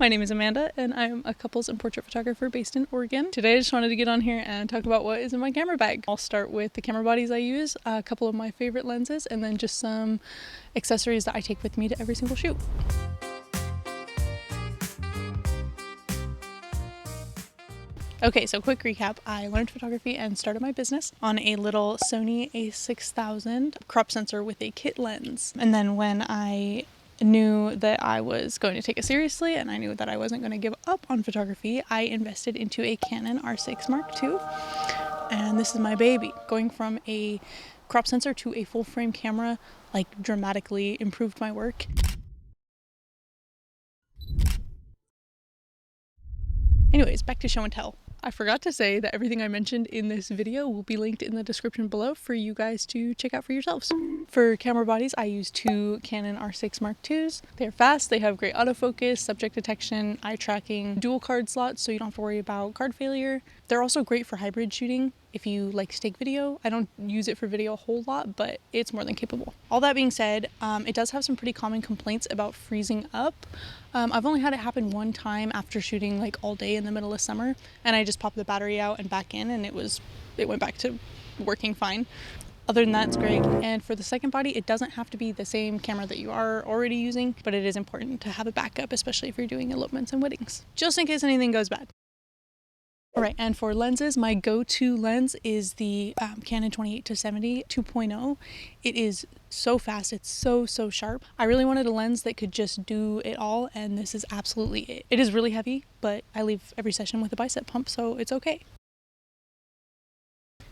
My name is Amanda and I'm a couples and portrait photographer based in Oregon. Today I just wanted to get on here and talk about what is in my camera bag. I'll start with the camera bodies I use, a couple of my favorite lenses, and then just some accessories that I take with me to every single shoot. Okay, so quick recap. I learned photography and started my business on a little Sony a6000 crop sensor with a kit lens. And then when I knew that I was going to take it seriously and I knew that I wasn't going to give up on photography, I invested into a Canon R6 Mark II. And this is my baby. Going from a crop sensor to a full frame camera like dramatically improved my work. Anyways, back to show and tell. I forgot to say that everything I mentioned in this video will be linked in the description below for you guys to check out for yourselves. For camera bodies, I use two Canon R6 Mark IIs. They're fast, they have great autofocus, subject detection, eye tracking, dual card slots so you don't have to worry about card failure. They're also great for hybrid shooting if you like to take video. I don't use it for video a whole lot, but it's more than capable. All that being said, it does have some pretty common complaints about freezing up. I've only had it happen one time after shooting like all day in the middle of summer, and I just popped the battery out and back in and it went back to working fine. Other than that, it's great. And for the second body, it doesn't have to be the same camera that you are already using, but it is important to have a backup, especially if you're doing elopements and weddings, just in case anything goes bad. Alright, and for lenses, my go-to lens is the Canon 28-70 2.0. It is so fast, it's so sharp. I really wanted a lens that could just do it all, and this is absolutely it. It is really heavy, but I leave every session with a bicep pump, so it's okay.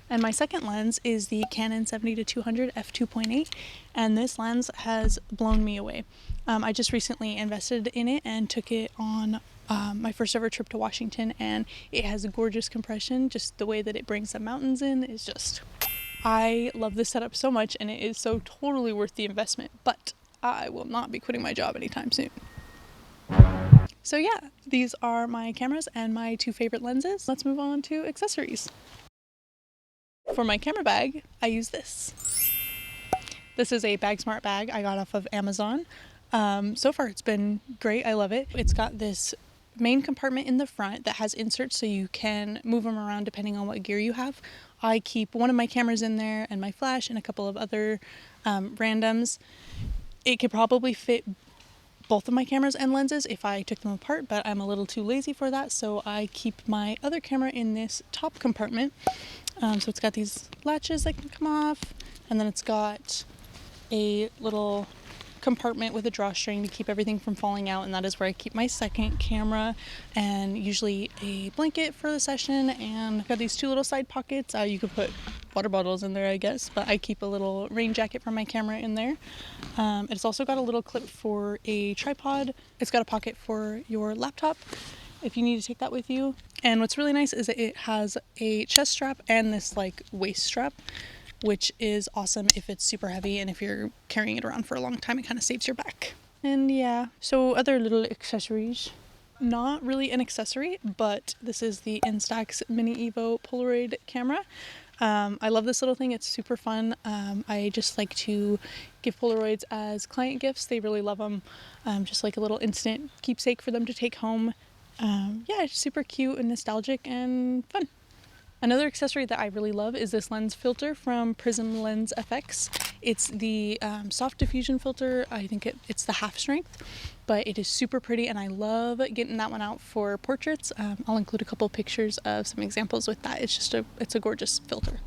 And my second lens is the Canon 70-200 f2.8, and this lens has blown me away. I just recently invested in it and took it on my first ever trip to Washington, and it has a gorgeous compression. Just the way that it brings the mountains in is just... I love this setup so much, and it is so totally worth the investment, but I will not be quitting my job anytime soon. So yeah, these are my cameras and my two favorite lenses. Let's move on to accessories. For my camera bag, I use this. This is a Bag Smart bag I got off of Amazon. So far it's been great, I love it. It's got this main compartment in the front that has inserts so you can move them around depending on what gear you have. I keep one of my cameras in there and my flash and a couple of other randoms. It could probably fit both of my cameras and lenses if I took them apart, but I'm a little too lazy for that, so I keep my other camera in this top compartment. So it's got these latches that can come off, and then it's got a little compartment with a drawstring to keep everything from falling out, and that is where I keep my second camera and usually a blanket for the session. And I've got these two little side pockets. You could put water bottles in there, I guess, but I keep a little rain jacket for my camera in there. It's also got a little clip for a tripod. It's got a pocket for your laptop if you need to take that with you. And what's really nice is that it has a chest strap and this like waist strap, which is awesome if it's super heavy, and if you're carrying it around for a long time, it kind of saves your back. And yeah, so other little accessories. Not really an accessory, but this is the Instax Mini Evo Polaroid camera. I love this little thing, it's super fun. I just like to give Polaroids as client gifts. They really love them. Just like a little instant keepsake for them to take home. Yeah, it's super cute and nostalgic and fun. Another accessory that I really love is this lens filter from Prism Lens FX. It's the soft diffusion filter. I think it's the half strength, but it is super pretty, and I love getting that one out for portraits. I'll include a couple pictures of some examples with that. It's a gorgeous filter.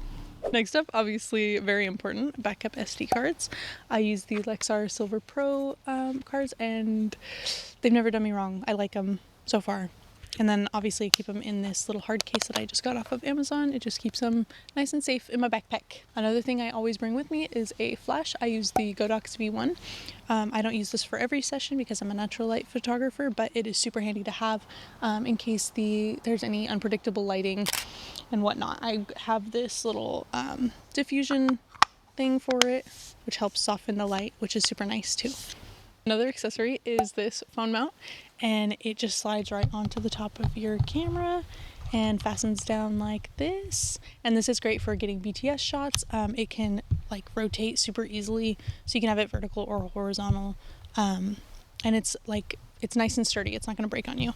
Next up, obviously very important, backup SD cards. I use the Lexar Silver Pro cards, and they've never done me wrong. I like them so far. And then obviously I keep them in this little hard case that I just got off of Amazon. It just keeps them nice and safe in my backpack. Another thing I always bring with me is a flash. I use the Godox V1. I don't use this for every session because I'm a natural light photographer, but it is super handy to have in case there's any unpredictable lighting and whatnot. I have this little diffusion thing for it, which helps soften the light, which is super nice too. Another accessory is this phone mount, and it just slides right onto the top of your camera and fastens down like this. And this is great for getting BTS shots. It can like rotate super easily, so you can have it vertical or horizontal. And it's like it's nice and sturdy. It's not going to break on you.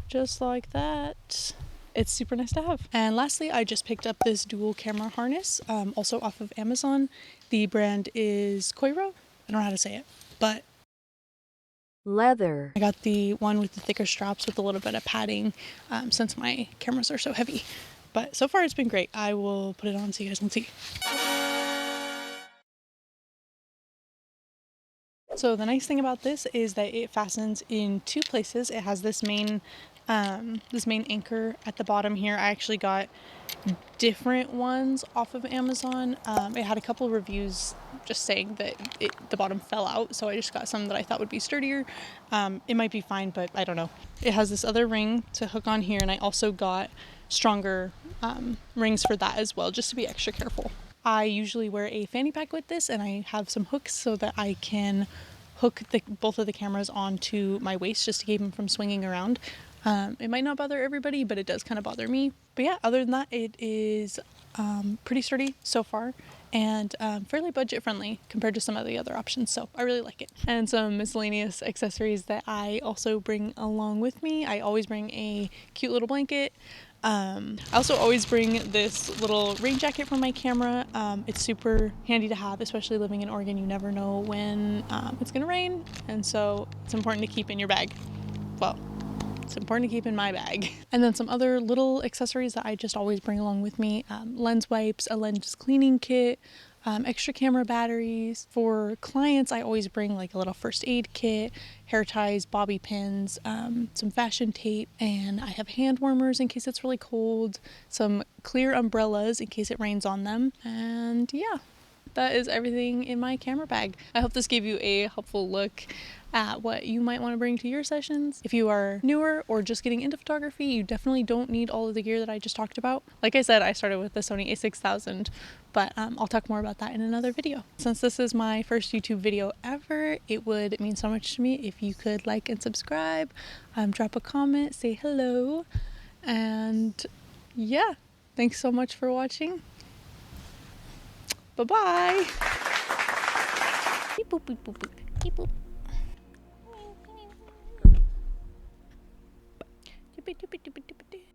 Just like that. It's super nice to have. And lastly, I just picked up this dual camera harness, also off of Amazon. The brand is Koiro. I don't know how to say it, but leather. I got the one with the thicker straps with a little bit of padding, since my cameras are so heavy. But so far it's been great. I will put it on so you guys can see. So the nice thing about this is that it fastens in two places. It has this main anchor at the bottom here. I actually got different ones off of Amazon. It had a couple reviews just saying that the bottom fell out, so I just got some that I thought would be sturdier. It might be fine, but I don't know. It has this other ring to hook on here, and I also got stronger rings for that as well, just to be extra careful. I usually wear a fanny pack with this, and I have some hooks so that I can hook both of the cameras onto my waist just to keep them from swinging around. It might not bother everybody, but it does kind of bother me. But yeah, other than that, it is pretty sturdy so far, and fairly budget friendly compared to some of the other options, so I really like it. And some miscellaneous accessories that I also bring along with me. I always bring a cute little blanket. I also always bring this little rain jacket for my camera. It's super handy to have, especially living in Oregon. You never know when it's gonna rain, and so it's important to keep in your bag. Well, it's important to keep in my bag. And then some other little accessories that I just always bring along with me. Lens wipes, a lens cleaning kit, extra camera batteries. For clients, I always bring like a little first aid kit, hair ties, bobby pins, some fashion tape, and I have hand warmers in case it's really cold, some clear umbrellas in case it rains on them, and yeah. That is everything in my camera bag. I hope this gave you a helpful look at what you might want to bring to your sessions. If you are newer or just getting into photography, you definitely don't need all of the gear that I just talked about. Like I said, I started with the Sony a6000, but I'll talk more about that in another video. Since this is my first YouTube video ever, it would mean so much to me if you could like and subscribe, drop a comment, say hello, and yeah, thanks so much for watching. Bye-bye. Beep boop beep boop boop. Beep boop. Doopy doopy doopy doopy.